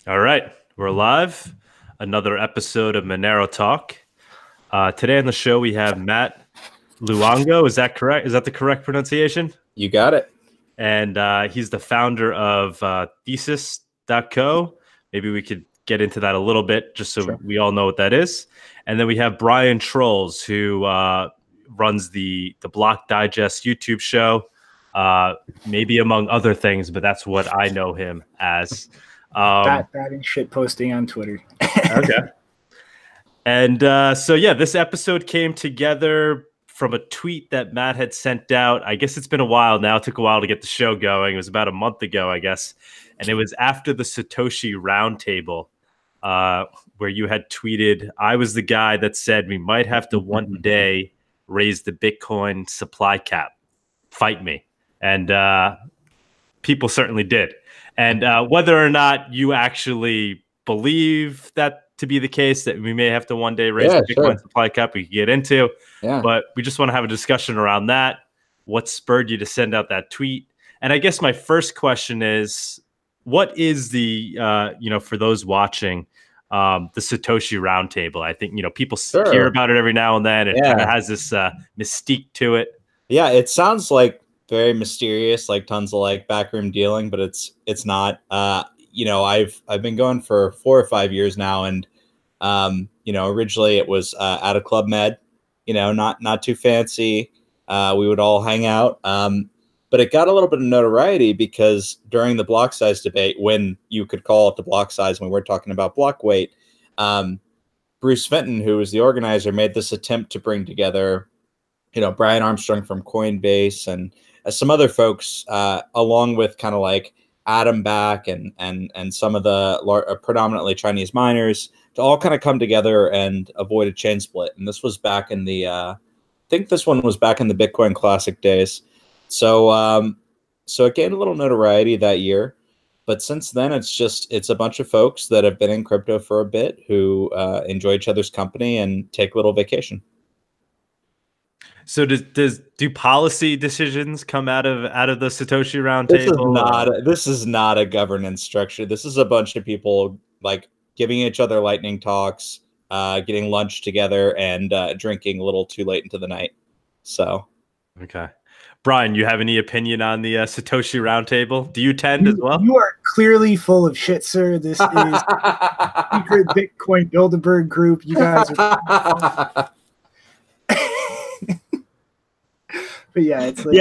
All right, we're live. Another episode of Monero Talk. Today on the show we have Matt Luongo. Is that correct? Is that the correct pronunciation? You got it. And he's the founder of thesis.co. Maybe we could get into that a little bit just so Sure. we all know what that is. And then we have Brian Trolls, who runs the Block Digest YouTube show, maybe among other things, but that's what I know him as. That and shit posting on Twitter. Okay. And this episode came together from a tweet that Matt had sent out. I guess it's been a while now. It took a while to get the show going. It was about a month ago, I guess. And it was after the Satoshi Roundtable, where you had tweeted, I was the guy that said we might have to one day raise the Bitcoin supply cap. Fight me. And people certainly did. And whether or not you actually believe that to be the case, that we may have to one day raise the Bitcoin supply cap, we can get into. Yeah. But we just want to have a discussion around that. What spurred you to send out that tweet? And I guess my first question is, what is the, for those watching, the Satoshi Roundtable? I think, people hear about it every now and then. It kind of has this mystique to it. Yeah, it sounds like very mysterious, like tons of like backroom dealing, but it's not. I've been going for 4 or 5 years now, and originally it was at a Club Med, not too fancy. We would all hang out, but it got a little bit of notoriety because during the block size debate, when you could call it the block size when we're talking about block weight, Bruce Fenton, who was the organizer, made this attempt to bring together, Brian Armstrong from Coinbase and some other folks, along with kind of like Adam Back and some of the predominantly Chinese miners, to all kind of come together and avoid a chain split. And this was back in the, I think this one was back in the Bitcoin Classic days. So it gained a little notoriety that year. But since then, it's a bunch of folks that have been in crypto for a bit who enjoy each other's company and take a little vacation. So do policy decisions come out of the Satoshi Roundtable? This is not a governance structure. This is a bunch of people like giving each other lightning talks, getting lunch together, and drinking a little too late into the night. So, okay, Brian, you have any opinion on the Satoshi Roundtable? Do you attend as well? You are clearly full of shit, sir. This is secret Bitcoin Bilderberg group. You guys are. But yeah, it's like,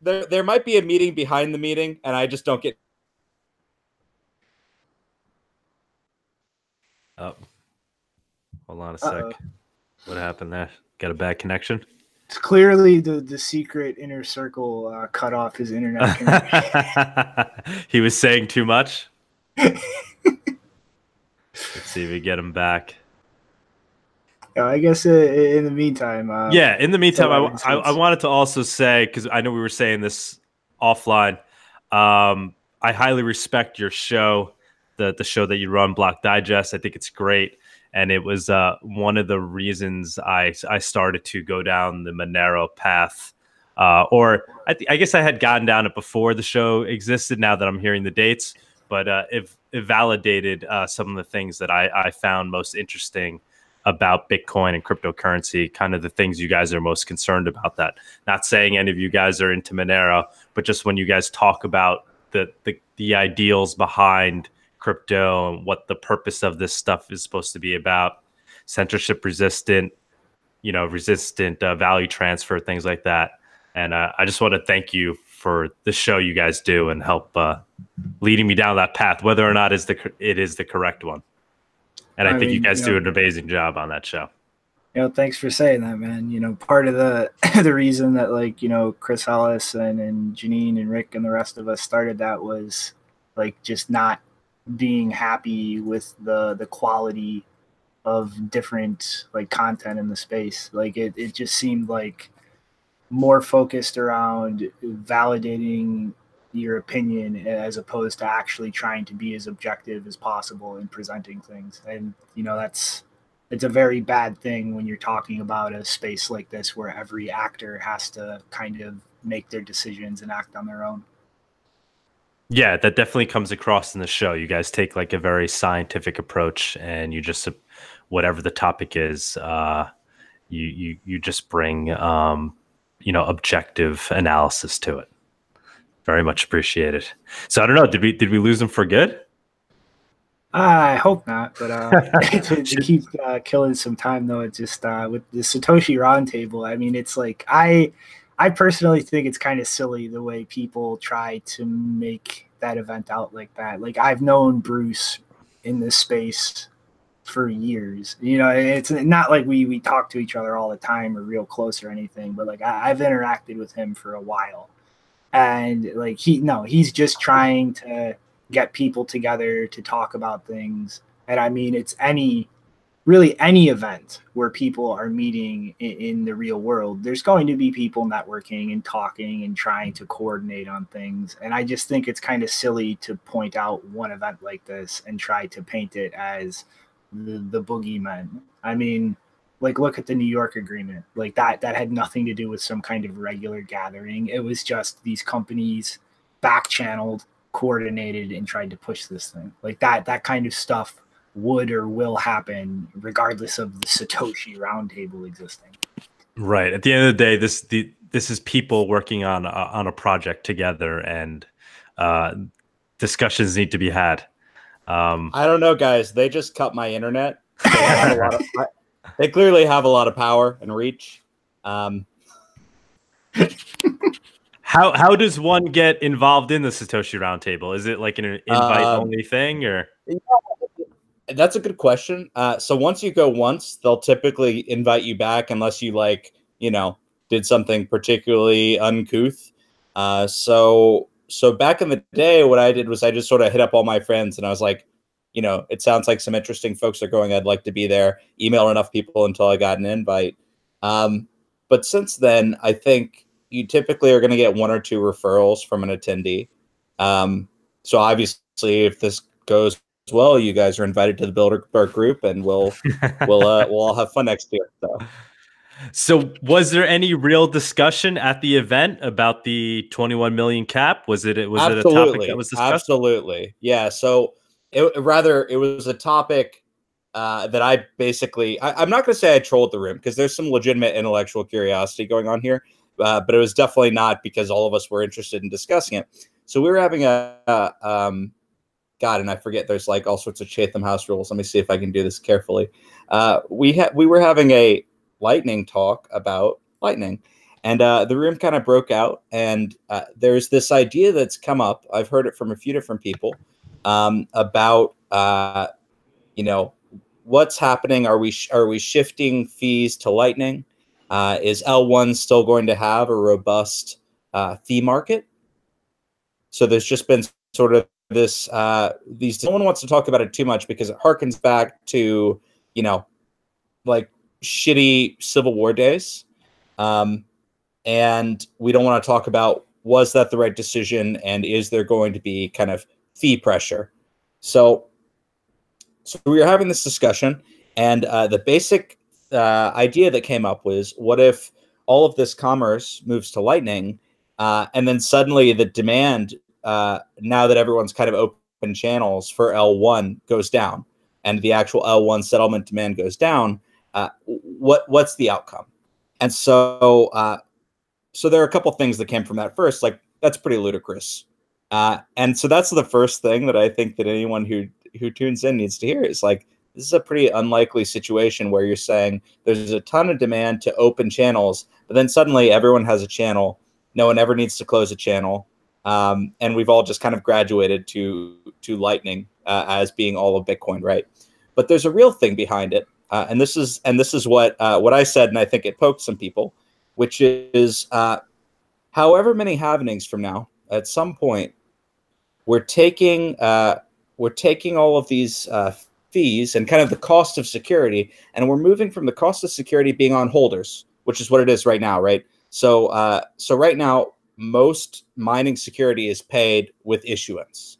there might be a meeting behind the meeting, and I just don't get. Oh, hold on a sec. What happened there? Got a bad connection? It's clearly the secret inner circle cut off his internet connection. He was saying too much. Let's see if we get him back. I guess in the meantime. In the meantime, I wanted to also say, because I know we were saying this offline, I highly respect your show, the show that you run, Block Digest. I think it's great. And it was one of the reasons I started to go down the Monero path. I guess I had gotten down it before the show existed, now that I'm hearing the dates. But it validated some of the things that I found most interesting about Bitcoin and cryptocurrency, kind of the things you guys are most concerned about. That, not saying any of you guys are into Monero, but just when you guys talk about the ideals behind crypto and what the purpose of this stuff is supposed to be about, censorship resistant, resistant value transfer, things like that. And I just want to thank you for the show you guys do and help leading me down that path, whether or not it is the correct one. And I think you guys do an amazing job on that show. Thanks for saying that, man. Part of the the reason that Chris Hollis and Janine and Rick and the rest of us started that was just not being happy with the quality of different content in the space. It just seemed like more focused around validating your opinion as opposed to actually trying to be as objective as possible in presenting things. And it's a very bad thing when you're talking about a space like this where every actor has to kind of make their decisions and act on their own. Yeah, that definitely comes across in the show. You guys take like a very scientific approach, and you just whatever the topic is, you just bring objective analysis to it. Very much appreciated. So I don't know, did we lose them for good? I hope not, but to keep killing some time though, it's just with the Satoshi Roundtable. I mean, it's like I personally think it's kind of silly the way people try to make that event out like that. Like I've known Bruce in this space for years. You know, it's not like we talk to each other all the time or real close or anything, but like I've interacted with him for a while, and like he's just trying to get people together to talk about things. And I mean, it's really any event where people are meeting in the real world, there's going to be people networking and talking and trying to coordinate on things. And I just think it's kind of silly to point out one event like this and try to paint it as the boogeyman. I mean, like look at the New York agreement. Like that had nothing to do with some kind of regular gathering. It was just these companies back channeled, coordinated, and tried to push this thing. Like that kind of stuff would or will happen regardless of the Satoshi Roundtable existing. Right. At the end of the day, this is people working on a project together, and discussions need to be had. I don't know, guys. They just cut my internet. They clearly have a lot of power and reach. How does one get involved in the Satoshi Roundtable? Is it like an invite only thing, or? Yeah, that's a good question. So once you go once, they'll typically invite you back unless you did something particularly uncouth. So back in the day, what I did was I just sort of hit up all my friends and I was like, it sounds like some interesting folks are going. I'd like to be there. Email enough people until I got an invite. But since then, I think you typically are going to get one or two referrals from an attendee. So obviously, if this goes well, you guys are invited to the Bilderberg group, and we'll all have fun next year. So was there any real discussion at the event about the 21 million cap? Was it a topic that was discussed? Absolutely. Yeah. So it was a topic that I'm not going to say I trolled the room, because there's some legitimate intellectual curiosity going on here, but it was definitely not because all of us were interested in discussing it. So we were having God, and I forget, there's like all sorts of Chatham House rules. Let me see if I can do this carefully. We were having a lightning talk about lightning, and the room kind of broke out, and there's this idea that's come up. I've heard it from a few different people about what's happening. Are we shifting fees to lightning? Is L1 still going to have a robust fee market? So there's just been sort of this no one wants to talk about it too much because it harkens back to like shitty Civil War days, and we don't want to talk about, was that the right decision, and is there going to be kind of fee pressure? So we were having this discussion, and the basic idea that came up was, what if all of this commerce moves to Lightning, and then suddenly the demand, now that everyone's kind of open channels for L1, goes down, and the actual L1 settlement demand goes down. What's the outcome? And so there are a couple things that came from that. First, like, that's pretty ludicrous. And so that's the first thing that I think that anyone who tunes in needs to hear, is like, this is a pretty unlikely situation where you're saying there's a ton of demand to open channels, but then suddenly everyone has a channel. No one ever needs to close a channel. And we've all just kind of graduated to Lightning as being all of Bitcoin, right? But there's a real thing behind it. And this is what I said, and I think it poked some people, which is however many halvenings from now, at some point, we're taking all of these fees and kind of the cost of security, and we're moving from the cost of security being on holders, which is what it is right now, right? So right now, most mining security is paid with issuance,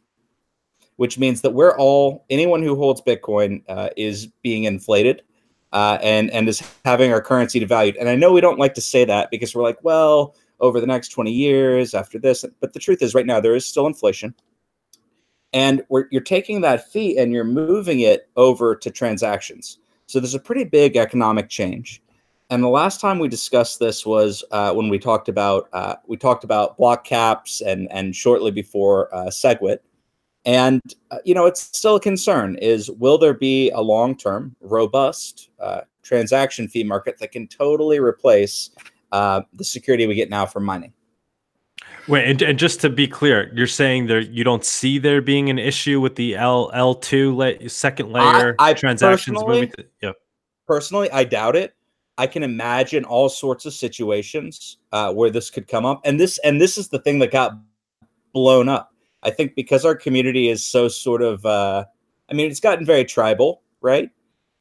which means that anyone who holds Bitcoin is being inflated and is having our currency devalued. And I know we don't like to say that because we're like, well, over the next 20 years after this, but the truth is right now there is still inflation. And you're taking that fee and you're moving it over to transactions. So there's a pretty big economic change. And the last time we discussed this was when we talked about block caps and shortly before SegWit. And it's still a concern: is will there be a long-term, robust transaction fee market that can totally replace the security we get now from mining? Wait, and just to be clear, you're saying you don't see there being an issue with the L2 second layer I transactions moving to, yeah. Personally, I doubt it. I can imagine all sorts of situations where this could come up, and this is the thing that got blown up. I think because our community is so sort of, it's gotten very tribal, right?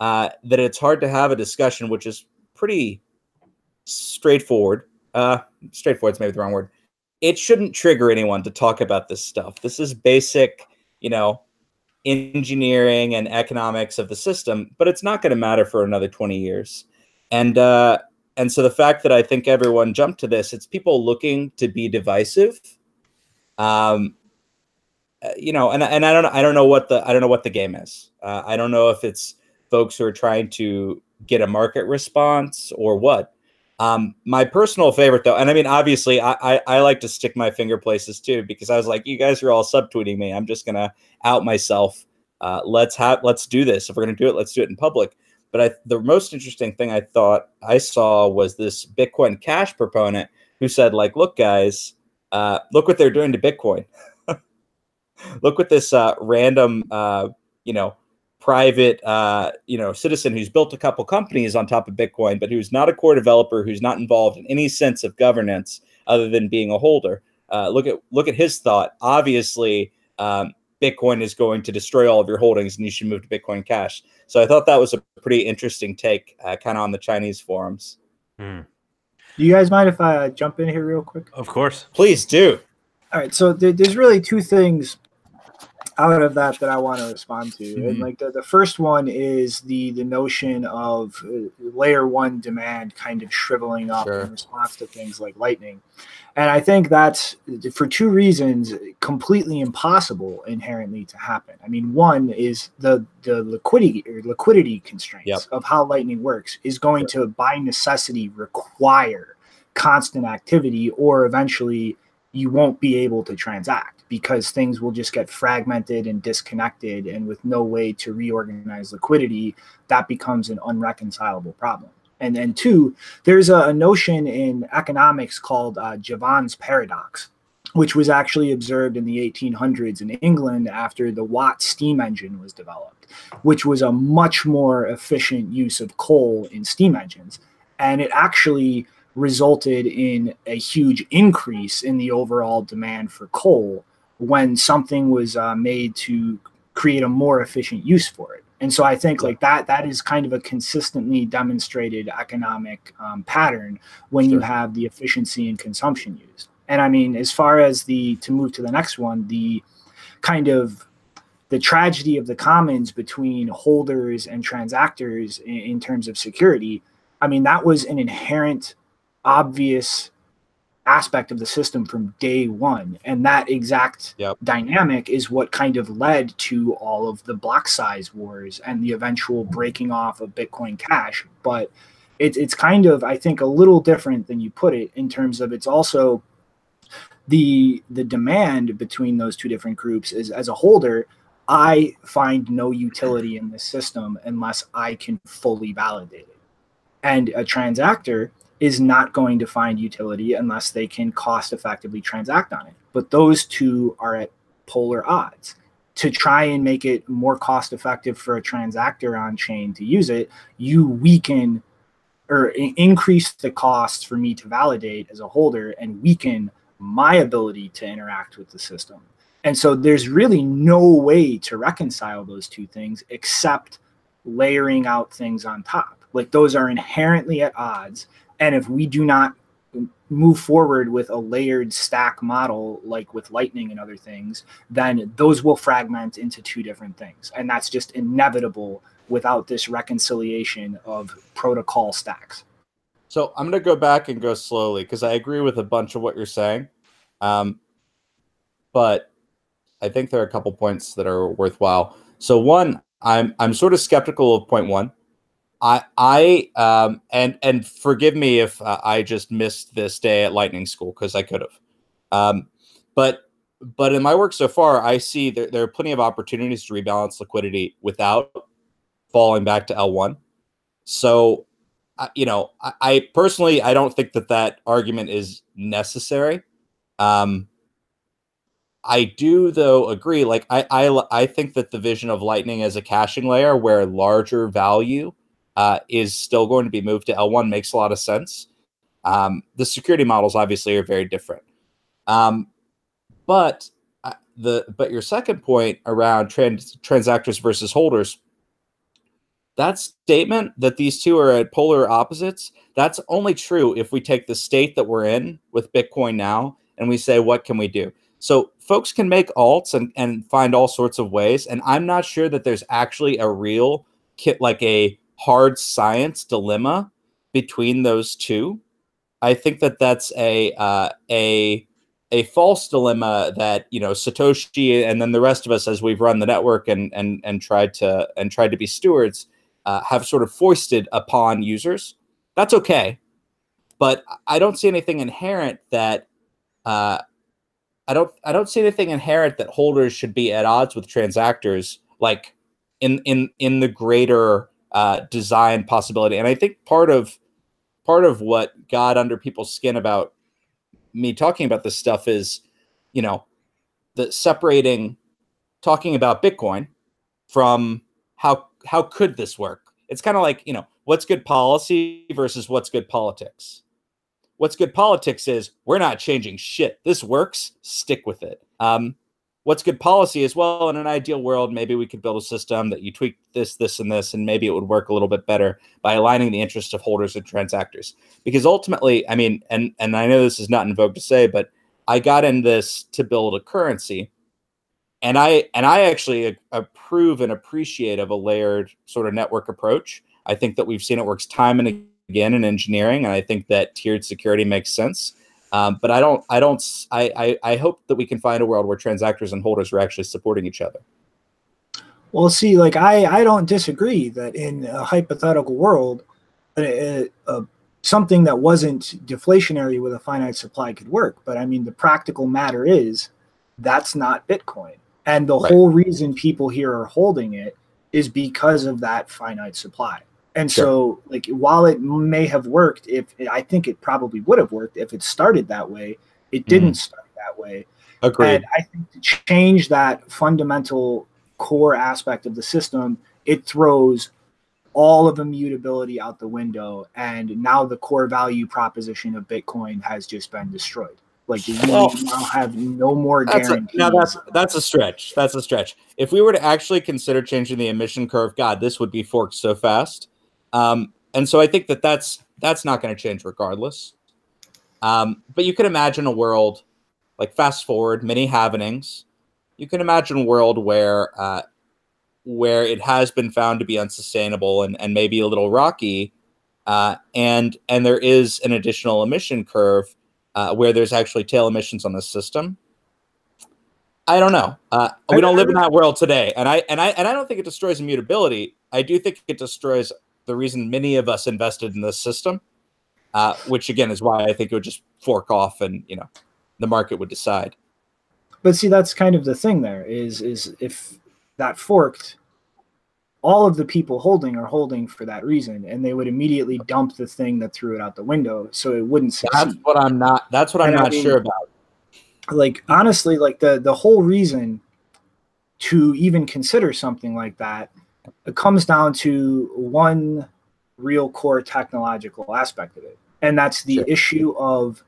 That it's hard to have a discussion which is pretty straightforward. Straightforward is maybe the wrong word. It shouldn't trigger anyone to talk about this stuff. This is basic, engineering and economics of the system, but it's not going to matter for another 20 years. And so the fact that I think everyone jumped to this, it's people looking to be divisive. And I don't know what the game is. I don't know if it's folks who are trying to get a market response or what. My personal favorite, though, and I mean, obviously, I like to stick my finger places too, because I was like, you guys are all subtweeting me. I'm just gonna out myself. Let's do this. If we're gonna do it, let's do it in public. But the most interesting thing I thought I saw was this Bitcoin Cash proponent who said, like, look, guys, look what they're doing to Bitcoin. Look what this random, private, citizen who's built a couple companies on top of Bitcoin, but who's not a core developer, who's not involved in any sense of governance other than being a holder. Look at his thought. Obviously, Bitcoin is going to destroy all of your holdings, and you should move to Bitcoin Cash. So I thought that was a pretty interesting take, kind of on the Chinese forums. Do you guys mind if I jump in here real quick? Of course, please do. All right, so there's really two things out of that I want to respond to. Mm-hmm. And like the first one is the notion of layer one demand kind of shriveling up in response to things like Lightning. And I think that's, for two reasons, completely impossible inherently to happen. I mean, one is the liquidity constraints of how Lightning works is going to, by necessity, require constant activity, or eventually you won't be able to transact because things will just get fragmented and disconnected, and with no way to reorganize liquidity, that becomes an unreconcilable problem. And then two, there's a notion in economics called Jevons paradox, which was actually observed in the 1800s in England after the Watt steam engine was developed, which was a much more efficient use of coal in steam engines. And it actually resulted in a huge increase in the overall demand for coal when something was made to create a more efficient use for it. And so I think like that is kind of a consistently demonstrated economic pattern when you have the efficiency and consumption used. And I mean, as far as to move to the next one, the kind of the tragedy of the commons between holders and transactors in terms of security, I mean, that was an inherent, obvious aspect of the system from day one. And that exact dynamic is what kind of led to all of the block size wars and the eventual breaking off of Bitcoin Cash. But it's kind of, I think, a little different than you put it, in terms of it's also the demand between those two different groups is, as a holder, I find no utility in this system unless I can fully validate it. And a transactor is not going to find utility unless they can cost effectively transact on it. But those two are at polar odds. To try and make it more cost effective for a transactor on chain to use it, you weaken or increase the costs for me to validate as a holder and weaken my ability to interact with the system. And so there's really no way to reconcile those two things except layering out things on top. Like, those are inherently at odds. And if we do not move forward with a layered stack model, like with Lightning and other things, then those will fragment into two different things. And that's just inevitable without this reconciliation of protocol stacks. So I'm going to go back and go slowly, because I agree with a bunch of what you're saying. But I think there are a couple points that are worthwhile. So one, I'm sort of skeptical of point one. And forgive me if I just missed this day at Lightning School, because I could have. But in my work so far, I see there are plenty of opportunities to rebalance liquidity without falling back to L1. So, I personally, I don't think that argument is necessary. I do, though, agree. Like, I think that the vision of Lightning as a caching layer where larger value is still going to be moved to L1 makes a lot of sense. The security models obviously are very different. But your second point around transactors versus holders, that statement that these two are at polar opposites, that's only true if we take the state that we're in with Bitcoin now and we say, what can we do? So folks can make alts and find all sorts of ways. And I'm not sure that there's actually a real like a hard science dilemma between those two. I think that that's a false dilemma that, Satoshi and then the rest of us, as we've run the network and tried to be stewards, have sort of foisted upon users. That's okay, but I don't see anything inherent that I don't see anything inherent that holders should be at odds with transactors, like in the greater design possibility. And I think part of what got under people's skin about me talking about this stuff is, the separating talking about Bitcoin from how could this work? It's kind of like, what's good policy versus what's good politics. What's good politics is we're not changing shit. This works. Stick with it. What's good policy is, well, in an ideal world, maybe we could build a system that you tweak this, this, and this, and maybe it would work a little bit better by aligning the interests of holders and transactors. Because ultimately, I mean, and I know this is not in vogue to say, but I got in this to build a currency. And I actually approve and appreciate of a layered sort of network approach. I think that we've seen it works time and again in engineering, and I think that tiered security makes sense. But I hope that we can find a world where transactors and holders are actually supporting each other. Well, see, like I don't disagree that in a hypothetical world, something that wasn't deflationary with a finite supply could work. But I mean, the practical matter is that's not Bitcoin. And the whole reason people here are holding it is because of that finite supply. And so, like, while it may have worked, I think it probably would have worked if it started that way, it didn't start that way. Agreed. And I think to change that fundamental core aspect of the system, it throws all of immutability out the window. And now the core value proposition of Bitcoin has just been destroyed. Like, you now have no more guarantees. That's a stretch. That's a stretch. If we were to actually consider changing the emission curve, God, this would be forked so fast. And so I think that's not going to change regardless. But you can imagine a world, like, fast forward many halvenings. You can imagine a world where it has been found to be unsustainable and maybe a little rocky, and there is an additional emission curve where there's actually tail emissions on the system. I don't know. We don't live in that world today, and I don't think it destroys immutability. I do think it destroys the reason many of us invested in this system, which again is why I think it would just fork off, and the market would decide. But see, that's kind of the thing. There is if that forked, all of the people holding are holding for that reason, and they would immediately dump the thing that threw it out the window, so it wouldn't succeed. That's what I'm not sure about. Like, honestly, like the whole reason to even consider something like that, it comes down to one real core technological aspect of it, and that's the issue of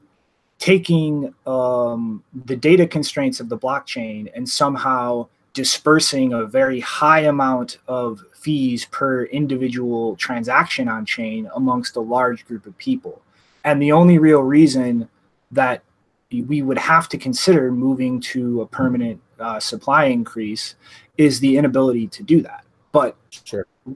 taking the data constraints of the blockchain and somehow dispersing a very high amount of fees per individual transaction on chain amongst a large group of people. And the only real reason that we would have to consider moving to a permanent supply increase is the inability to do that. But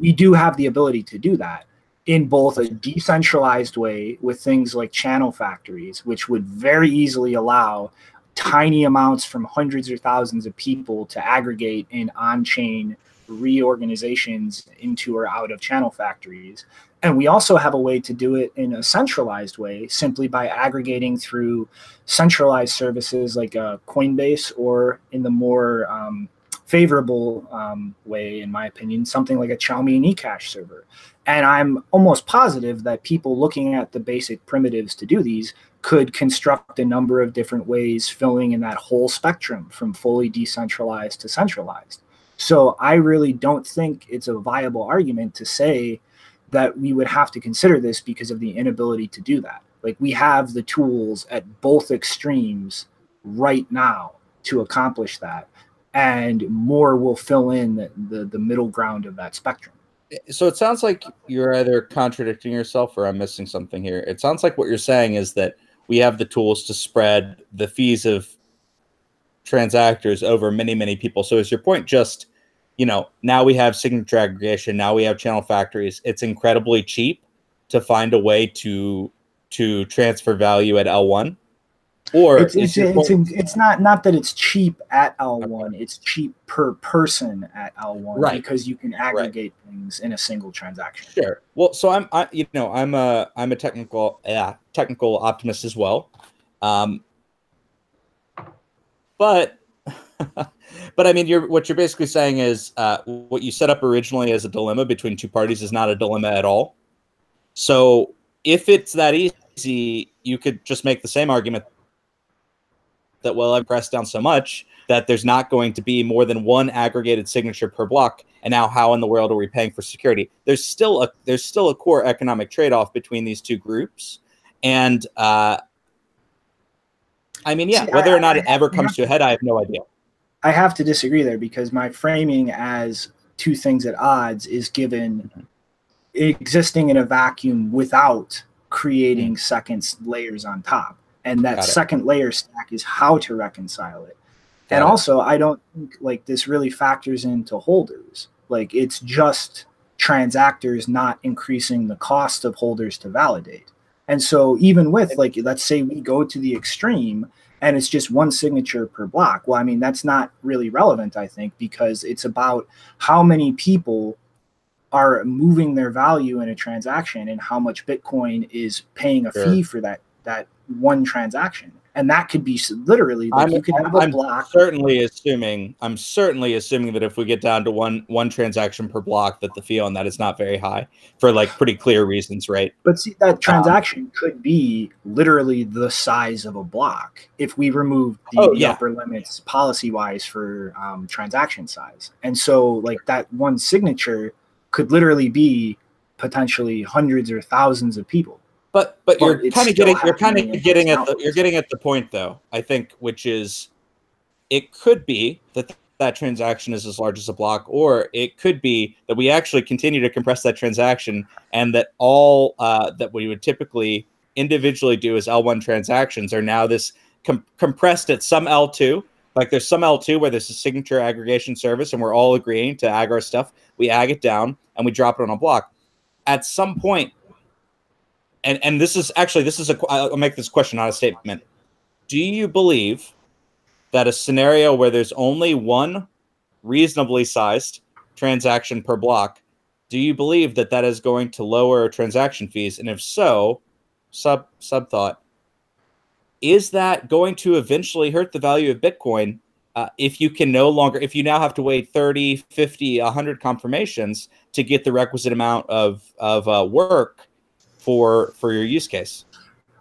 we do have the ability to do that in both a decentralized way with things like channel factories, which would very easily allow tiny amounts from hundreds or thousands of people to aggregate in on-chain reorganizations into or out of channel factories. And we also have a way to do it in a centralized way, simply by aggregating through centralized services like Coinbase, or in the more favorable way, in my opinion, something like a Xiaomi and eCash server. And I'm almost positive that people looking at the basic primitives to do these could construct a number of different ways, filling in that whole spectrum from fully decentralized to centralized. So I really don't think it's a viable argument to say that we would have to consider this because of the inability to do that. Like, we have the tools at both extremes right now to accomplish that, and more will fill in the middle ground of that spectrum. So it sounds like you're either contradicting yourself or I'm missing something here. It sounds like what you're saying is that we have the tools to spread the fees of transactors over many, many people. So is your point just, you know, now we have signature aggregation, now we have channel factories. It's incredibly cheap to find a way to transfer value at L1? Or it's not that it's cheap at L1, okay. It's cheap per person at L1, right, because you can aggregate things in a single transaction. Sure. Well, so I'm a technical optimist as well. But I mean, what you're basically saying is what you set up originally as a dilemma between two parties is not a dilemma at all. So if it's that easy, you could just make the same argument that, well, I've pressed down so much that there's not going to be more than one aggregated signature per block. And now how in the world are we paying for security? There's still a core economic trade-off between these two groups. And I mean, yeah, whether or not it ever comes to a head, I have no idea. I have to disagree there, because my framing as two things at odds is given existing in a vacuum without creating second layers on top. And that second layer stack is how to reconcile it. And also, I don't think like this really factors into holders. Like, it's just transactors not increasing the cost of holders to validate. And so even with, like, let's say we go to the extreme and it's just one signature per block. Well, I mean, that's not really relevant, I think, because it's about how many people are moving their value in a transaction and how much Bitcoin is paying a fee for that one transaction. And that could be literally like you could have a block. I'm certainly assuming that if we get down to one transaction per block, that the fee on that is not very high for like pretty clear reasons, right? But see, that transaction could be literally the size of a block if we remove the upper limits policy wise for transaction size. And so like that one signature could literally be potentially hundreds or thousands of people. But you're kind of getting at the point, though, I think, which is it could be that transaction is as large as a block, or it could be that we actually continue to compress that transaction, and that all that we would typically individually do as L1 transactions are now this compressed at some L2. Like there's some L2 where there's a signature aggregation service, and we're all agreeing to ag our stuff. We ag it down and we drop it on a block. At some point. And I'll make this question, not a statement. Do you believe that a scenario where there's only one reasonably sized transaction per block, do you believe that is going to lower transaction fees? And if so, sub thought, is that going to eventually hurt the value of Bitcoin if you now have to wait 30, 50, 100 confirmations to get the requisite amount of work for your use case?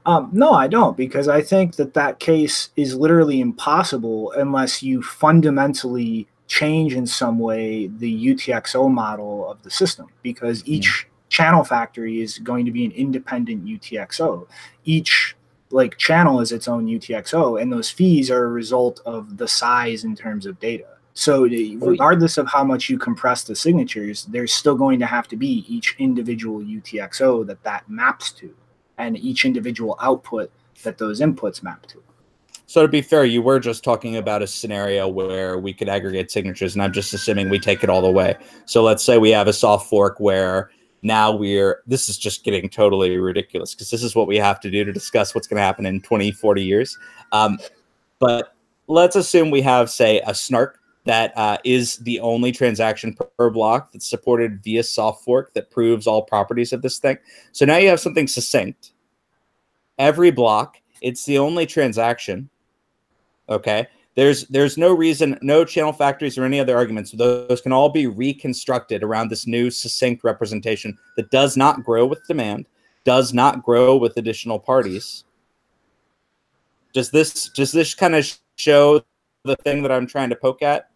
No, I don't, because I think that case is literally impossible unless you fundamentally change in some way the UTXO model of the system, because each channel factory is going to be an independent UTXO. Each like channel is its own UTXO, and those fees are a result of the size in terms of data. So regardless of how much you compress the signatures, there's still going to have to be each individual UTXO that maps to, and each individual output that those inputs map to. So to be fair, you were just talking about a scenario where we could aggregate signatures, and I'm just assuming we take it all the way. So let's say we have a soft fork where now this is just getting totally ridiculous because this is what we have to do to discuss what's going to happen in 20, 40 years. But let's assume we have, say, a snark that is the only transaction per block that's supported via soft fork that proves all properties of this thing. So now you have something succinct. Every block, it's the only transaction. Okay. There's no reason, no channel factories or any other arguments. Those can all be reconstructed around this new succinct representation that does not grow with demand, does not grow with additional parties. Does this kind of show the thing that I'm trying to poke at?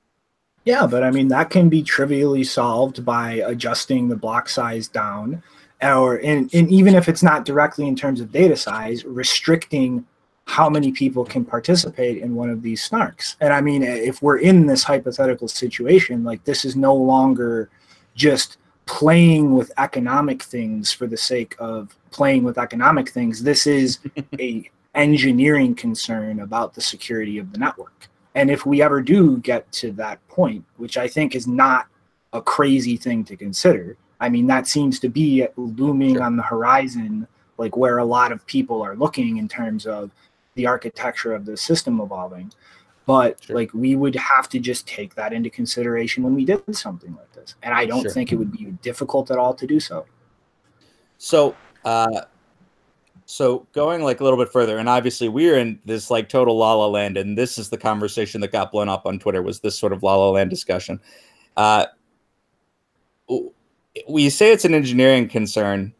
Yeah, but I mean, that can be trivially solved by adjusting the block size down, and even if it's not directly in terms of data size, restricting how many people can participate in one of these snarks. And I mean, if we're in this hypothetical situation, like, this is no longer just playing with economic things for the sake of playing with economic things. This is a engineering concern about the security of the network. And if we ever do get to that point, which I think is not a crazy thing to consider, I mean, that seems to be looming on the horizon, like where a lot of people are looking in terms of the architecture of the system evolving. But like, we would have to just take that into consideration when we did something like this. And I don't think it would be difficult at all to do so. So going like a little bit further, and obviously we're in this like total la la land, and this is the conversation that got blown up on Twitter, was this sort of la la land discussion. We say it's an engineering concern,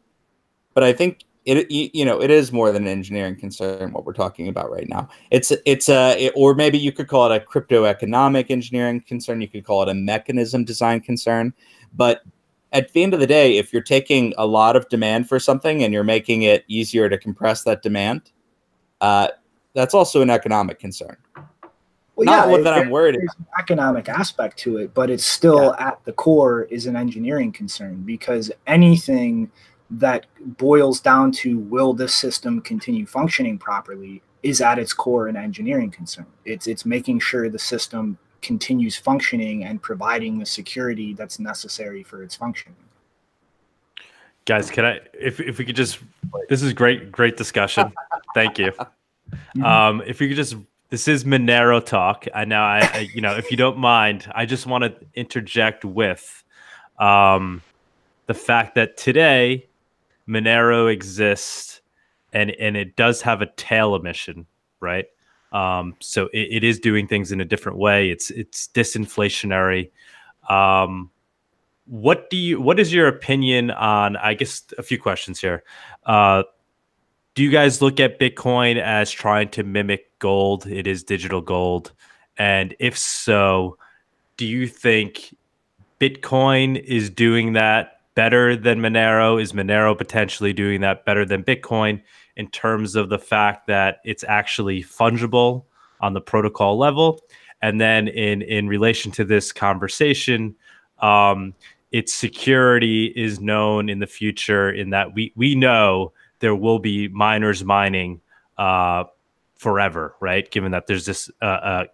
but I think it is more than an engineering concern what we're talking about right now. Or maybe you could call it a crypto economic engineering concern. You could call it a mechanism design concern, but at the end of the day, if you're taking a lot of demand for something and you're making it easier to compress that demand, that's also an economic concern. Well, Not what that I'm worried about. There's an economic aspect to it, but it's still at the core is an engineering concern, because anything that boils down to will this system continue functioning properly is at its core an engineering concern. It's making sure the system continues functioning and providing the security that's necessary for its functioning. Guys, can I, if we could just, this is great discussion. Thank you. If we could just, this is Monero talk. I know, if you don't mind, I just want to interject with the fact that today Monero exists and it does have a tail emission, right? So it is doing things in a different way. It's disinflationary. What is your opinion on, I guess, a few questions here. Do you guys look at Bitcoin as trying to mimic gold? It is digital gold. And if so, do you think Bitcoin is doing that better than Monero? Is Monero potentially doing that better than Bitcoin in terms of the fact that it's actually fungible on the protocol level? And then in relation to this conversation, its security is known in the future in that we know there will be miners mining forever, right? Given that there's this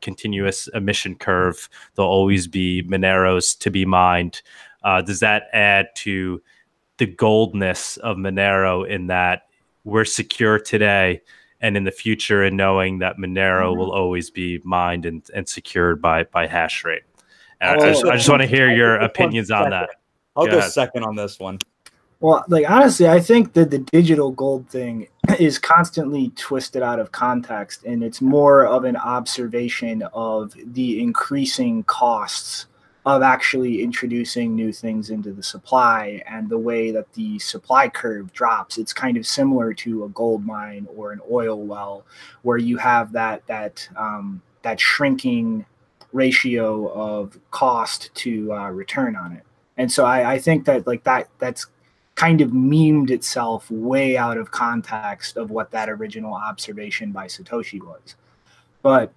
continuous emission curve, there'll always be Moneros to be mined. Does that add to the goldness of Monero in that we're secure today and in the future, and knowing that Monero will always be mined and secured by hash rate? And I just want to hear your opinions on that. I'll go second on this one. Well, like, honestly, I think that the digital gold thing is constantly twisted out of context, and it's more of an observation of the increasing costs of actually introducing new things into the supply and the way that the supply curve drops. It's kind of similar to a gold mine or an oil well, where you have that shrinking ratio of cost to return on it. And so I think that that's kind of memed itself way out of context of what that original observation by Satoshi was. But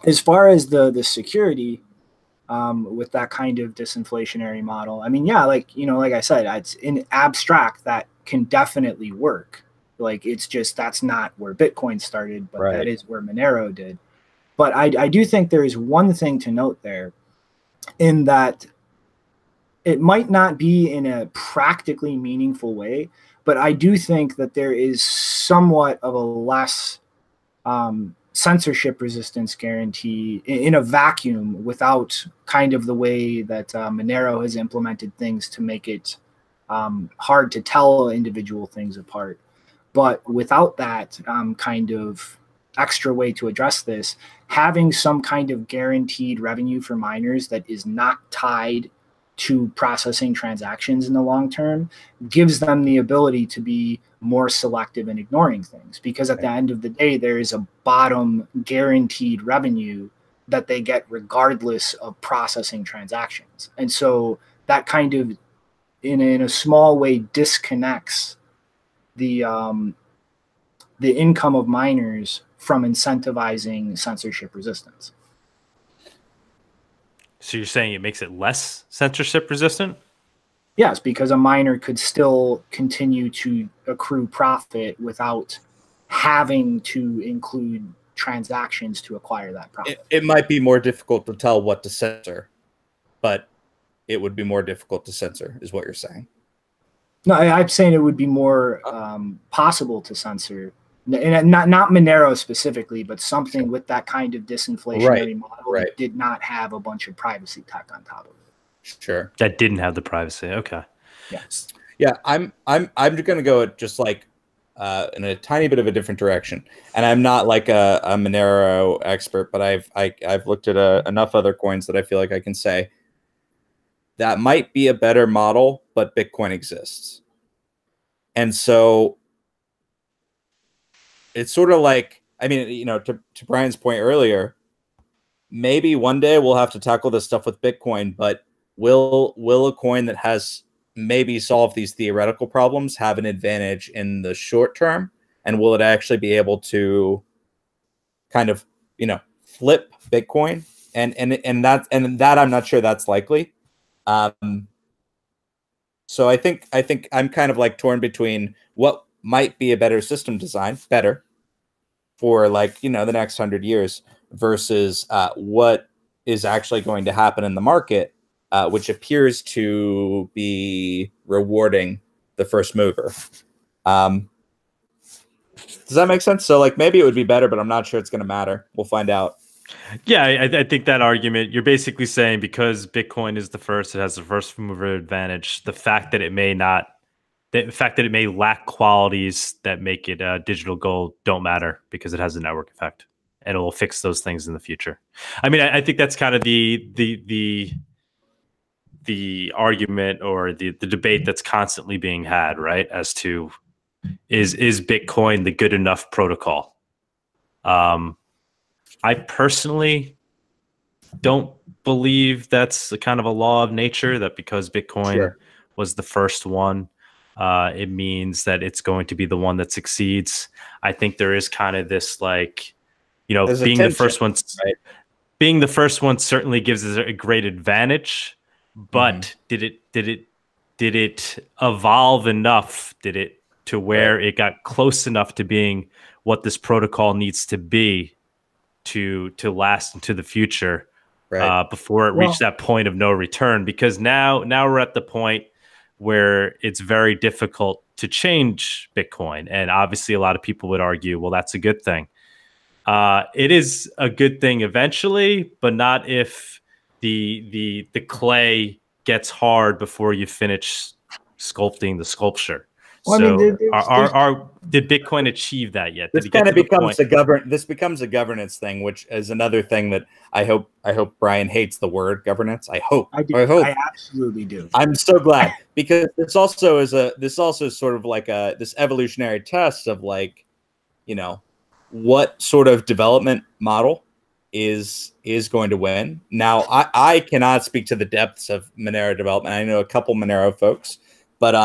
as far as the security with that kind of disinflationary model, I mean, yeah, like I said, it's in abstract that can definitely work. Like, it's just, that's not where Bitcoin started, but that is where Monero did. But I do think there is one thing to note there, in that it might not be in a practically meaningful way, but I do think that there is somewhat of a less censorship resistance guarantee in a vacuum without kind of the way that Monero has implemented things to make it hard to tell individual things apart. But without that kind of extra way to address this, having some kind of guaranteed revenue for miners that is not tied to processing transactions in the long term gives them the ability to be more selective in ignoring things, because at the end of the day, there is a bottom guaranteed revenue that they get regardless of processing transactions. And so that kind of in a small way disconnects the income of miners from incentivizing censorship resistance. So you're saying it makes it less censorship resistant? Yes, because a miner could still continue to accrue profit without having to include transactions to acquire that profit. It might be more difficult to tell what to censor, but it would be more difficult to censor, is what you're saying. No, I'm saying it would be more possible to censor, and not Monero specifically, but something with that kind of disinflationary model that did not have a bunch of privacy tech on top of it. Sure. That didn't have the privacy. Okay. Yes. Yeah, I'm going to go just like in a tiny bit of a different direction, and I'm not like a Monero expert, but I've looked at enough other coins that I feel like I can say that might be a better model, but Bitcoin exists, and so it's sort of like, I mean, you know, to Brian's point earlier, maybe one day we'll have to tackle this stuff with Bitcoin, but will a coin that has maybe solved these theoretical problems have an advantage in the short term? And will it actually be able to kind of, you know, flip Bitcoin? And that I'm not sure that's likely. So I think I'm kind of like torn between what might be a better system design, better for, like, you know, the next 100 years versus what is actually going to happen in the market, which appears to be rewarding the first mover. Does that make sense? So, like, maybe it would be better, but I'm not sure it's going to matter. We'll find out. Yeah, I think that argument, you're basically saying because Bitcoin is the first, it has the first mover advantage. The fact that it may lack qualities that make it digital gold don't matter because it has a network effect, and it will fix those things in the future. I mean, I think that's kind of the argument or the debate that's constantly being had, right? As to is Bitcoin the good enough protocol? I personally don't believe that's a kind of a law of nature, that because Bitcoin was the first one, it means that it's going to be the one that succeeds. I think there is kind of this, like, you know, being the first one, being the first one certainly gives us a great advantage, but did it evolve enough? Did it to where it got close enough to being what this protocol needs to be to last into the future, before it reached that point of no return? Because now we're at the point where it's very difficult to change Bitcoin. And obviously a lot of people would argue, well, that's a good thing. It is a good thing eventually, but not if the clay gets hard before you finish sculpting the sculpture. Well, so, I mean, did Bitcoin achieve that yet? This kind of becomes a governance thing, which is another thing that I hope Brian hates the word governance. I hope. I absolutely do. I'm so glad, because this also is sort of like this evolutionary test of, like, you know, what sort of development model is going to win. Now, I cannot speak to the depths of Monero development. I know a couple Monero folks, but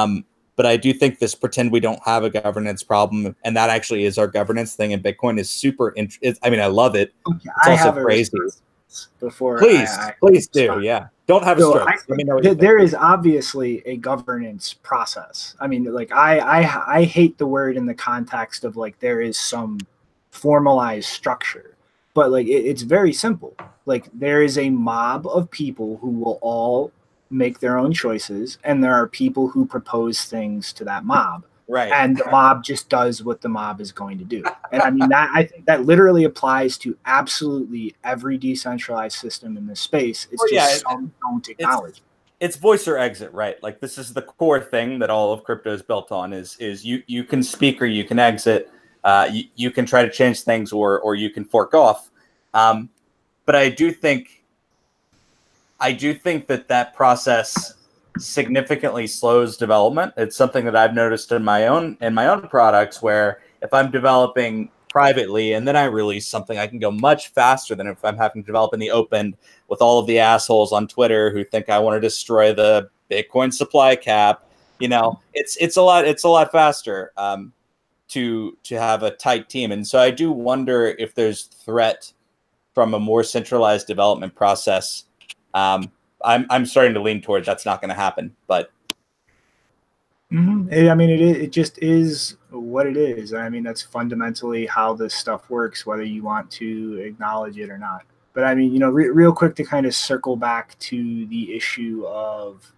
I do think this pretend we don't have a governance problem, and that actually is our governance thing in Bitcoin, is super interesting. I mean, I love it. Okay, it's also crazy. Before please do. Yeah. Don't have a stroke. Let me know what there is obviously a governance process. I mean, like, I hate the word in the context of, like, there is some formalized structure, but, like, it's very simple. Like, there is a mob of people who will all make their own choices, and there are people who propose things to that mob. Right. And the mob just does what the mob is going to do. And I mean, I think that literally applies to absolutely every decentralized system in this space. It's some don't acknowledge. It's voice or exit, right? Like this is the core thing that all of crypto is built on is you can speak or you can exit. You can try to change things or you can fork off. But I do think that process significantly slows development. It's something that I've noticed in my own products, where if I'm developing privately and then I release something, I can go much faster than if I'm having to develop in the open with all of the assholes on Twitter who think I want to destroy the Bitcoin supply cap. You know, it's a lot faster to have a tight team. And so I do wonder if there's threat from a more centralized development process. I'm starting to lean toward that's not going to happen, but I mean, it just is what it is. I mean, that's fundamentally how this stuff works, whether you want to acknowledge it or not. But I mean, you know, real quick to kind of circle back to the issue of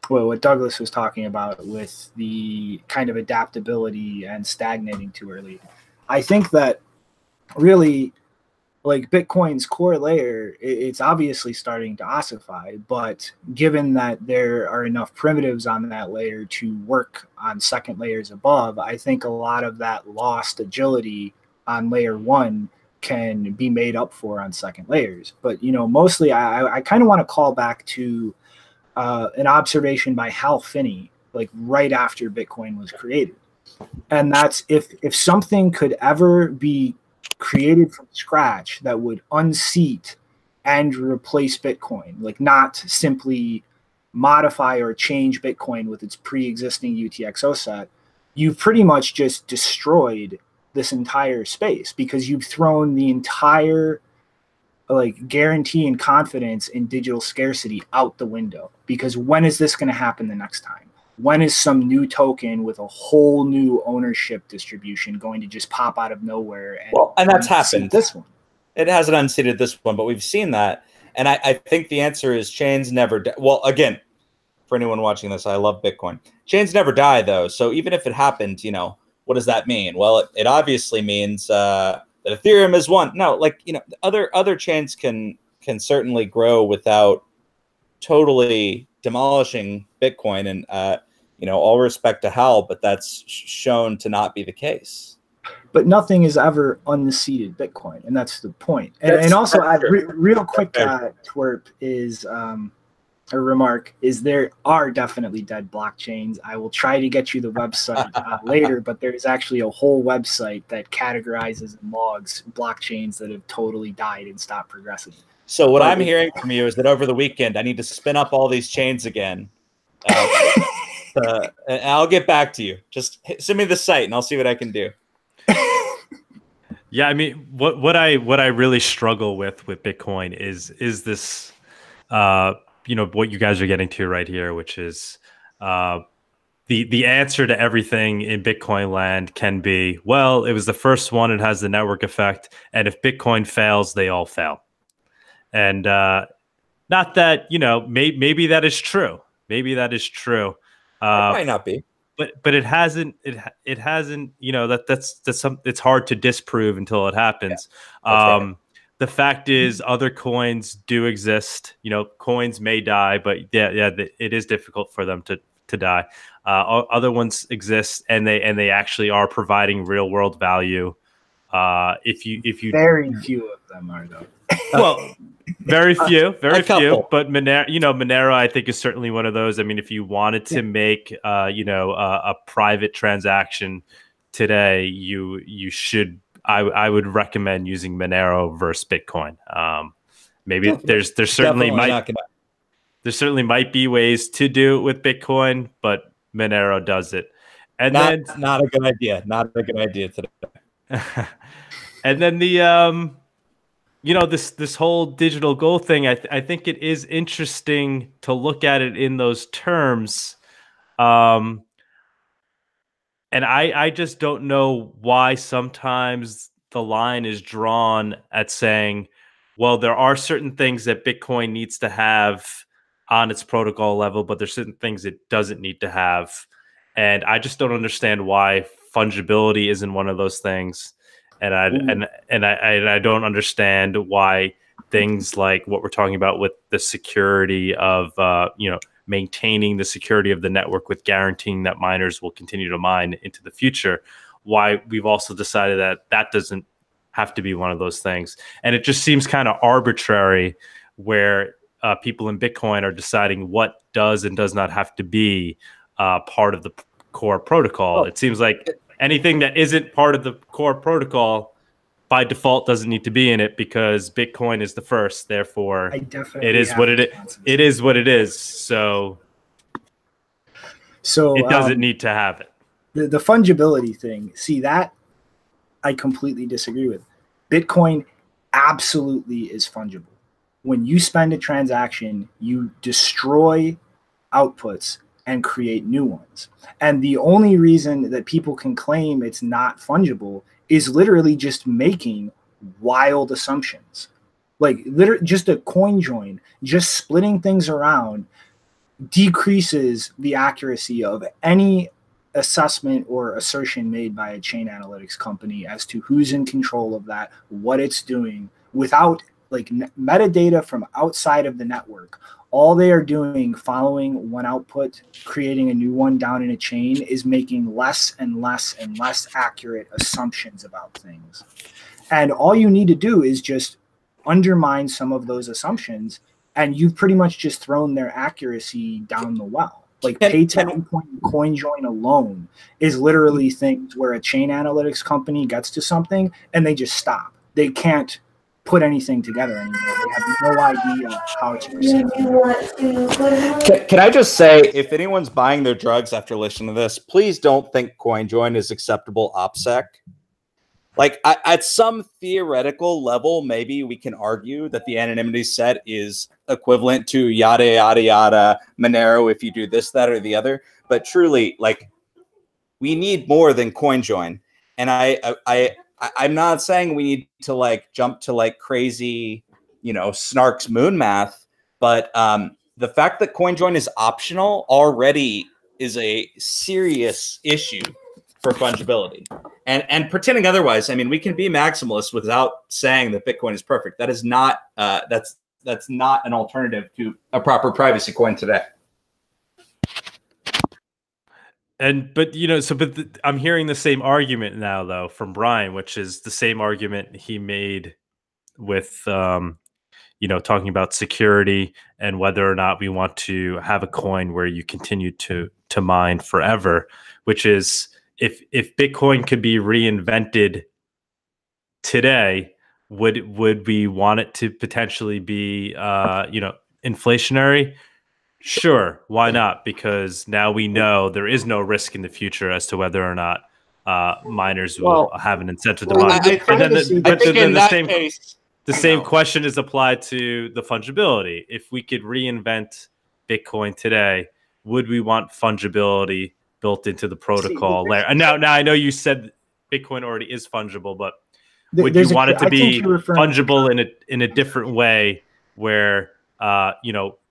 what Douglas was talking about with the kind of adaptability and stagnating too early. I think that really, like Bitcoin's core layer, it's obviously starting to ossify, but given that there are enough primitives on that layer to work on second layers above, I think a lot of that lost agility on layer one can be made up for on second layers. But, you know, mostly I kind of want to call back to an observation by Hal Finney, like right after Bitcoin was created. And that's if something could ever be created from scratch that would unseat and replace Bitcoin, like not simply modify or change Bitcoin with its pre-existing UTXO set, you've pretty much just destroyed this entire space, because you've thrown the entire like guarantee and confidence in digital scarcity out the window. Because when is this going to happen the next time? When is some new token with a whole new ownership distribution going to just pop out of nowhere? And that's happened. This one, it hasn't unseated this one, but we've seen that. And I think the answer is chains never die. Well, again, for anyone watching this, I love Bitcoin. Chains never die, though. So even if it happened, you know, what does that mean? Well, it obviously means that Ethereum is one. No, like, you know, other chains can certainly grow without totally demolishing Bitcoin. And you know, all respect to Hal, but that's shown to not be the case. But nothing is ever unseated Bitcoin, and that's the point. And also, real quick twerp is a remark is there are definitely dead blockchains. I will try to get you the website later, but there's actually a whole website that categorizes and logs blockchains that have totally died and stopped progressing. So what I'm hearing from you is that over the weekend, I need to spin up all these chains again. And I'll get back to you. Just send me the site and I'll see what I can do. Yeah, I mean, what I really struggle with Bitcoin is this, you know, what you guys are getting to right here, which is the answer to everything in Bitcoin land can be, well, it was the first one, it has the network effect, and if Bitcoin fails, they all fail. And not that, you know, maybe that is true. Maybe that is true. It might not be. But it hasn't, you know, that's it's hard to disprove until it happens. Yeah, right. The fact is, other coins do exist. You know, coins may die, but yeah, it is difficult for them to die. Other ones exist, and they actually are providing real world value. If you very few of them are though. Well, very few. But Monero, I think, is certainly one of those. I mean, if you wanted to make, you know, a private transaction today, you should. I would recommend using Monero versus Bitcoin. Maybe there's certainly there certainly might be ways to do it with Bitcoin, but Monero does it. And not a good idea. Not a good idea today. And then the you know, this whole digital gold thing, I think it is interesting to look at it in those terms. And I just don't know why sometimes the line is drawn at saying, well, there are certain things that Bitcoin needs to have on its protocol level, but there's certain things it doesn't need to have. and I just don't understand why fungibility isn't one of those things, and I don't understand why things like what we're talking about with the security of maintaining the security of the network with guaranteeing that miners will continue to mine into the future, why we've also decided that that doesn't have to be one of those things. And it just seems kind of arbitrary where people in Bitcoin are deciding what does and does not have to be part of the core protocol. It seems like anything that isn't part of the core protocol by default doesn't need to be in it because Bitcoin is the first. Therefore, it is what it is. It is what it is. So it doesn't need to have it. The fungibility thing, see, that I completely disagree with. Bitcoin absolutely is fungible. When you spend a transaction, you destroy outputs and create new ones. And the only reason that people can claim it's not fungible is literally just making wild assumptions. Like literally just a coin join, just splitting things around decreases the accuracy of any assessment or assertion made by a chain analytics company as to who's in control of that, what it's doing, without like metadata from outside of the network. All they are doing, following one output, creating a new one down in a chain, is making less and less and less accurate assumptions about things. And all you need to do is just undermine some of those assumptions, and you've pretty much just thrown their accuracy down the well. Like pay-to-point coin join alone is literally things where a chain analytics company gets to something and they just stop. They can't put anything together anymore. They have no idea how to proceed. Can I just say, if anyone's buying their drugs after listening to this, please don't think CoinJoin is acceptable OPSEC. Like at some theoretical level, maybe we can argue that the anonymity set is equivalent to yada, yada, yada, Monero if you do this, that, or the other. But truly, like, we need more than CoinJoin. And I'm not saying we need to like jump to like crazy, Snark's moon math, but the fact that CoinJoin is optional already is a serious issue for fungibility. And pretending otherwise, I mean, we can be maximalists without saying that Bitcoin is perfect. That is not that's not an alternative to a proper privacy coin today. But I'm hearing the same argument now, though, from Brian, which is the same argument he made with, talking about security and whether or not we want to have a coin where you continue to mine forever, which is if Bitcoin could be reinvented today, would we want it to potentially be, inflationary? Sure, why not? Because now we know there is no risk in the future as to whether or not miners will have an incentive to mine. The same question is applied to the fungibility. If we could reinvent Bitcoin today, would we want fungibility built into the protocol layer? And now I know you said Bitcoin already is fungible, but would you want it to be fungible in a different way where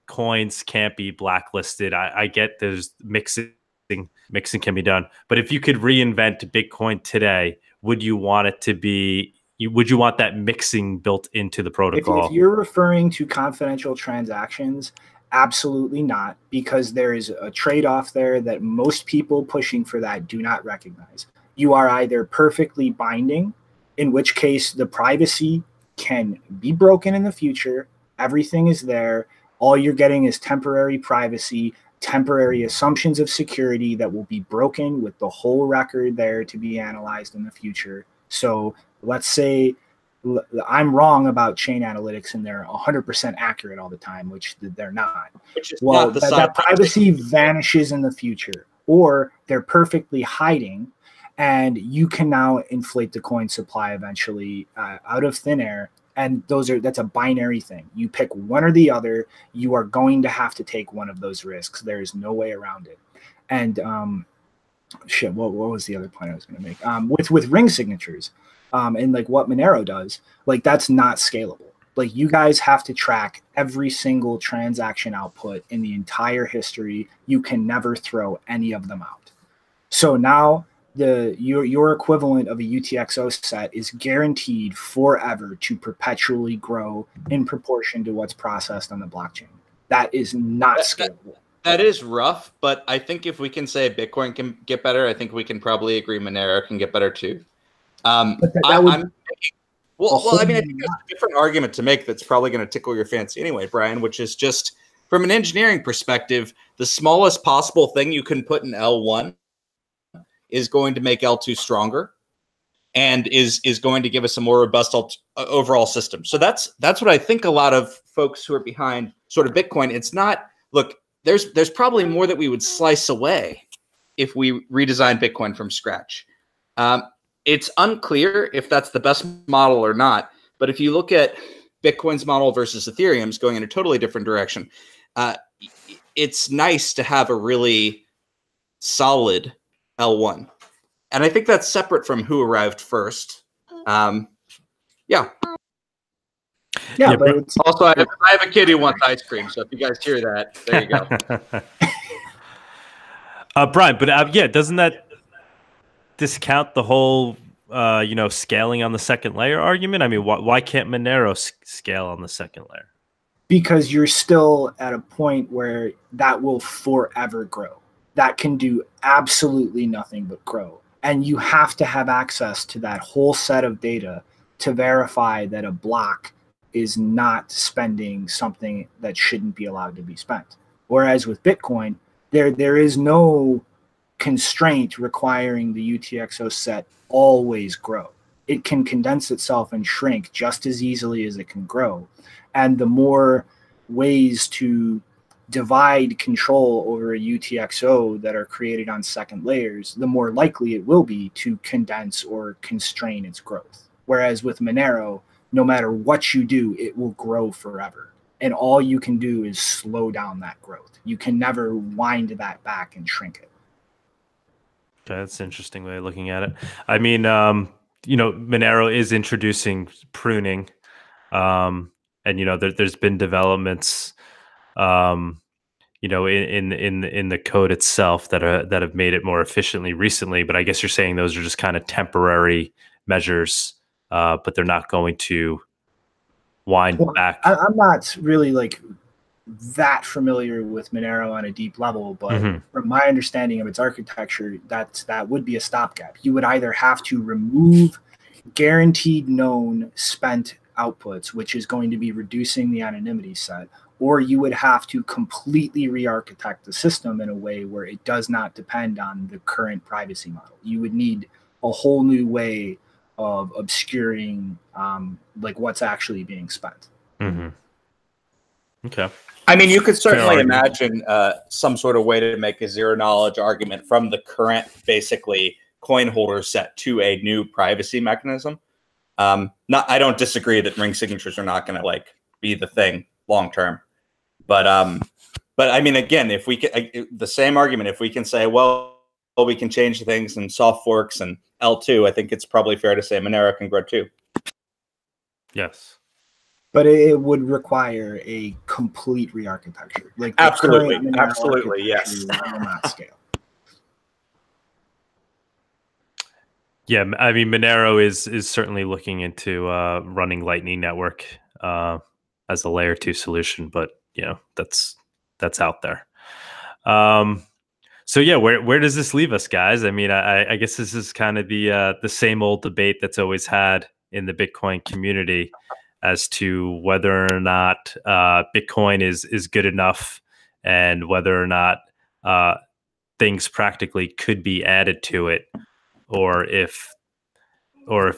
coins can't be blacklisted? I get there's mixing can be done, but if you could reinvent Bitcoin today, would you want it to be? Would you want that mixing built into the protocol? If you're referring to confidential transactions, absolutely not, because there is a trade-off there that most people pushing for that do not recognize. You are either perfectly binding, in which case the privacy can be broken in the future. Everything is there. All you're getting is temporary privacy, temporary assumptions of security that will be broken with the whole record there to be analyzed in the future. So let's say I'm wrong about chain analytics and they're 100% accurate all the time, which they're not. Well, that privacy vanishes in the future, or they're perfectly hiding, and you can now inflate the coin supply eventually out of thin air. And that's a binary thing. You pick one or the other. You are going to have to take one of those risks. There is no way around it. And what was the other point I was going to make? With ring signatures, and like what Monero does, like that's not scalable. Like you guys have to track every single transaction output in the entire history. You can never throw any of them out. So now your equivalent of a UTXO set is guaranteed forever to perpetually grow in proportion to what's processed on the blockchain. That is not scalable. That is rough, but I think if we can say Bitcoin can get better, I think we can probably agree Monero can get better too. I mean, I think there's a different argument to make that's probably going to tickle your fancy anyway, Brian, which is just from an engineering perspective, the smallest possible thing you can put in L1 is going to make L2 stronger and is going to give us a more robust overall system. So that's what I think a lot of folks who are behind sort of Bitcoin, it's not, look, there's probably more that we would slice away if we redesign Bitcoin from scratch. It's unclear if that's the best model or not, but if you look at Bitcoin's model versus Ethereum's going in a totally different direction, it's nice to have a really solid L1. And I think that's separate from who arrived first. Yeah. Yeah, but it's also, I have a kid who wants ice cream, so if you guys hear that, there you go. Brian, but yeah, doesn't that discount the whole, scaling on the second layer argument? I mean, why can't Monero scale on the second layer? Because you're still at a point where that will forever grow. That can do absolutely nothing but grow. And you have to have access to that whole set of data to verify that a block is not spending something that shouldn't be allowed to be spent. Whereas with Bitcoin, there is no constraint requiring the UTXO set always grow. It can condense itself and shrink just as easily as it can grow. And the more ways to divide control over a UTXO that are created on second layers, the more likely it will be to condense or constrain its growth. Whereas with Monero, no matter what you do, it will grow forever. And all you can do is slow down that growth. You can never wind that back and shrink it. Okay, that's an interesting way of looking at it. I mean, Monero is introducing pruning. And, there's been developments, in the code itself that have made it more efficiently recently. But I guess you're saying those are just kind of temporary measures, but they're not going to wind back. I'm not really that familiar with Monero on a deep level, but from my understanding of its architecture, that would be a stopgap. You would either have to remove guaranteed known spent outputs, which is going to be reducing the anonymity set, or you would have to completely re-architect the system in a way where it does not depend on the current privacy model. You would need a whole new way of obscuring what's actually being spent. Okay. I mean, you could certainly imagine some sort of way to make a zero knowledge argument from the current, basically, coin holder set to a new privacy mechanism. I don't disagree that ring signatures are not going to be the thing long term, but I mean, again, if we can, the same argument, if we can say, well, we can change things and soft forks and L2, I think it's probably fair to say Monero can grow too. Yes. But it would require a complete re-architecture. Absolutely, yes. Will not scale. Yeah, I mean, Monero is certainly looking into running Lightning Network as a layer 2 solution, but that's out there. So yeah, where does this leave us, guys? I mean, I guess this is kind of the same old debate that's always had in the Bitcoin community as to whether or not Bitcoin is good enough and whether or not things practically could be added to it, or if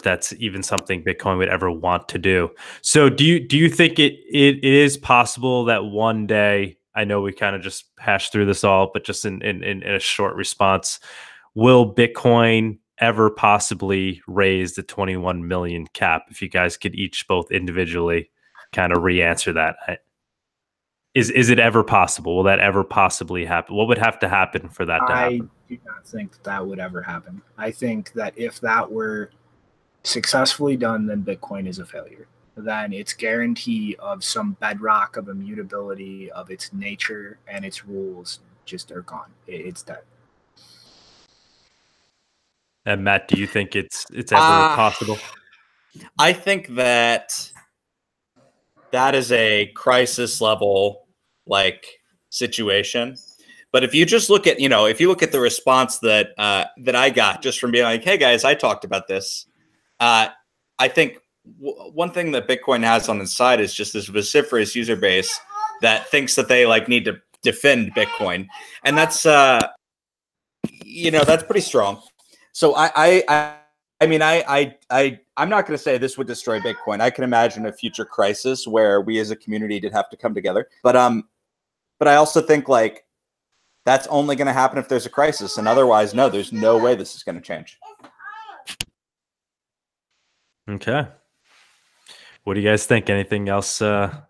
that's even something Bitcoin would ever want to do. So do you think it is possible that one day, I know we kind of just hashed through this all, but just in a short response, will Bitcoin ever possibly raise the 21 million cap? If you guys could each both individually kind of re-answer that. Is it ever possible? Will that ever possibly happen? What would have to happen for that to happen? I do not think that would ever happen. I think that if that were successfully done, then Bitcoin is a failure. Then its guarantee of some bedrock of immutability of its nature and its rules just are gone. It's dead. And Matt, do you think it's ever possible? I think that is a crisis level situation. But if you just look at, if you look at the response that I got just from being like, hey guys, I talked about this. I think one thing that Bitcoin has on its side is just this vociferous user base that thinks that they need to defend Bitcoin. And that's, that's pretty strong. So I'm not going to say this would destroy Bitcoin. I can imagine a future crisis where we as a community did have to come together. But I also think that's only going to happen if there's a crisis, and otherwise, no, there's no way this is going to change. Okay. What do you guys think? Anything else to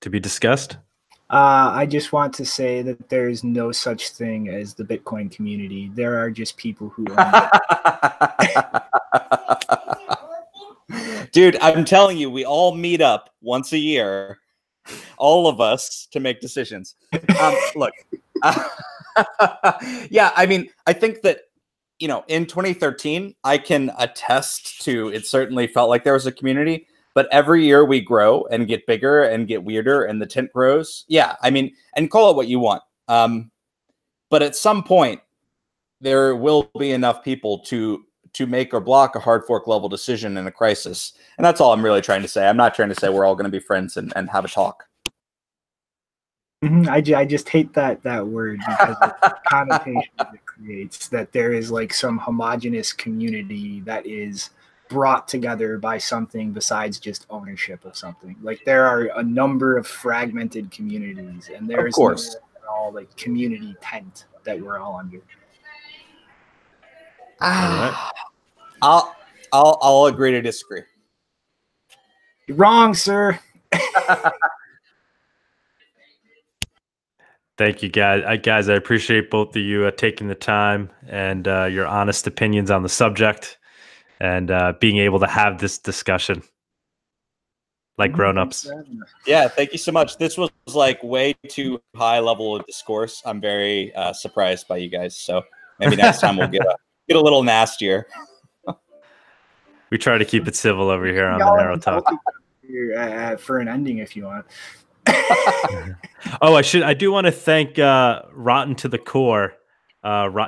be discussed? I just want to say that there is no such thing as the Bitcoin community. There are just people who own it. Dude, I'm telling you, we all meet up once a year, all of us, to make decisions. Look, yeah, I think that, in 2013, I can attest to it certainly felt like there was a community. But every year we grow and get bigger and get weirder and the tent grows. Yeah, and call it what you want. But at some point, there will be enough people to make or block a hard fork level decision in a crisis. And that's all I'm really trying to say. I'm not trying to say we're all going to be friends and have a talk. I just hate that word because of the connotation it creates, that there is some homogenous community that is brought together by something besides just ownership of something. There are a number of fragmented communities, and there is all community tent that we're all under. I'll agree to disagree. You're wrong, sir. Thank you, guys. I appreciate both of you taking the time and your honest opinions on the subject. And being able to have this discussion like grown-ups. Yeah, thank you so much. This was way too high level of discourse. I'm very surprised by you guys. So maybe next time we'll get a little nastier. We try to keep it civil over here on Monero Talk. For an ending, if you want. Oh, I do want to thank Rotten to the Core.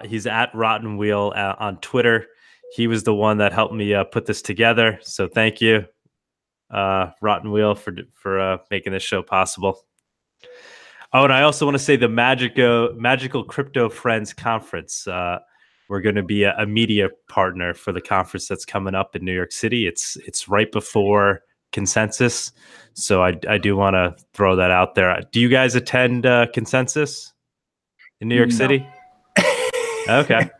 He's at Rotten Wheel on Twitter. He was the one that helped me put this together. So thank you, Rotten Wheel, for making this show possible. Oh, and I also want to say the Magical Crypto Friends Conference. We're going to be a media partner for the conference that's coming up in New York City. It's right before Consensus. So I do want to throw that out there. Do you guys attend Consensus in New York City? Okay.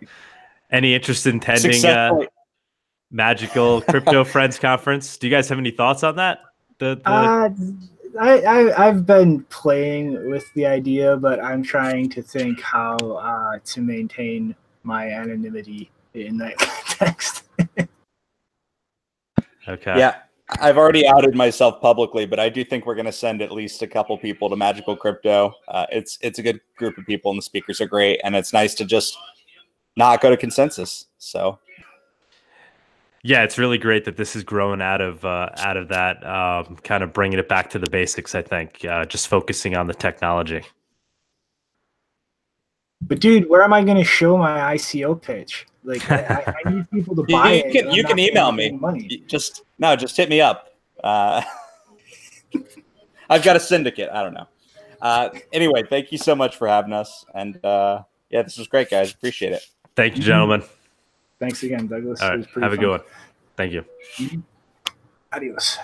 Any interest in attending Magical Crypto Friends Conference? Do you guys have any thoughts on that? I've been playing with the idea, but I'm trying to think how to maintain my anonymity in that context. Okay. Yeah, I've already outed myself publicly, but I do think we're going to send at least a couple people to Magical Crypto. It's a good group of people, and the speakers are great, and it's nice to just not go to Consensus. So yeah, it's really great that this is growing out of that, kind of bringing it back to the basics. I think just focusing on the technology. But dude, where am I going to show my ICO pitch? I need people to buy it. You can email me. Just hit me up. I've got a syndicate. I don't know. Anyway, thank you so much for having us, and yeah, this was great, guys. Appreciate it. Thank you, gentlemen. Thanks again, Douglas. All right, have a good one. Thank you. Adios.